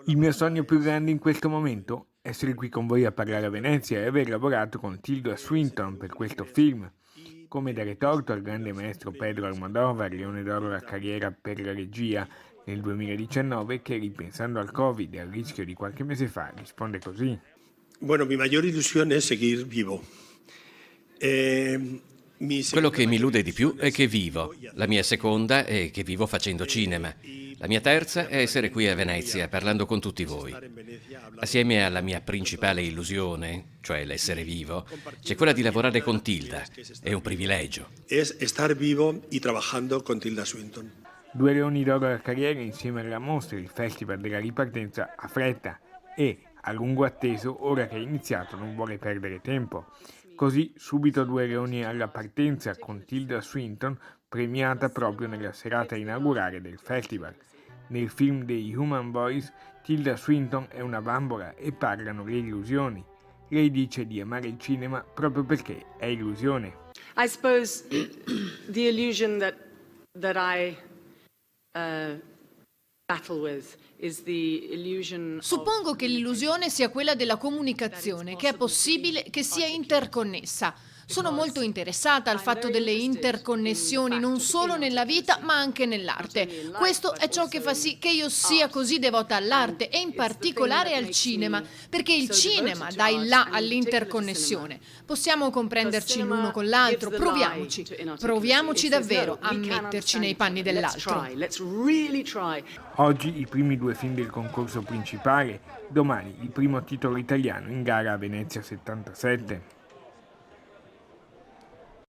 Il mio sogno più grande in questo momento? Essere qui con voi a parlare a Venezia e aver lavorato con Tilda Swinton per questo film. Come dare torto al grande maestro Pedro Almodóvar, Leone d'Oro alla carriera per la regia nel 2019, che ripensando al Covid e al rischio di qualche mese fa risponde così. Bueno, mi mayor ilusión es seguir vivo. Quello che mi illude di più è che vivo. La mia seconda è che vivo facendo cinema. La mia terza è essere qui a Venezia parlando con tutti voi. Assieme alla mia principale illusione, cioè l'essere vivo, c'è quella di lavorare con Tilda. È un privilegio. Es estar vivo y trabajando con Tilda Swinton. 2 Leoni d'Oro alla carriera insieme alla Mostra, il Festival della Ripartenza a fretta e, a lungo atteso, ora che è iniziato non vuole perdere tempo. Così subito 2 Leoni alla partenza con Tilda Swinton, premiata proprio nella serata inaugurale del festival. Nel film The Human Voice, Tilda Swinton è una bambola e parlano le illusioni. Lei dice di amare il cinema proprio perché è illusione. I suppose the illusion that I battle with is the illusion. Suppongo che l'illusione sia quella della comunicazione, che è possibile che sia interconnessa. Sono molto interessata al fatto delle interconnessioni non solo nella vita ma anche nell'arte. Questo è ciò che fa sì che io sia così devota all'arte e in particolare al cinema, perché il cinema dà il là all'interconnessione. Possiamo comprenderci l'uno con l'altro, proviamoci davvero a metterci nei panni dell'altro. Oggi i primi 2 film del concorso principale, domani il primo titolo italiano in gara a Venezia 77.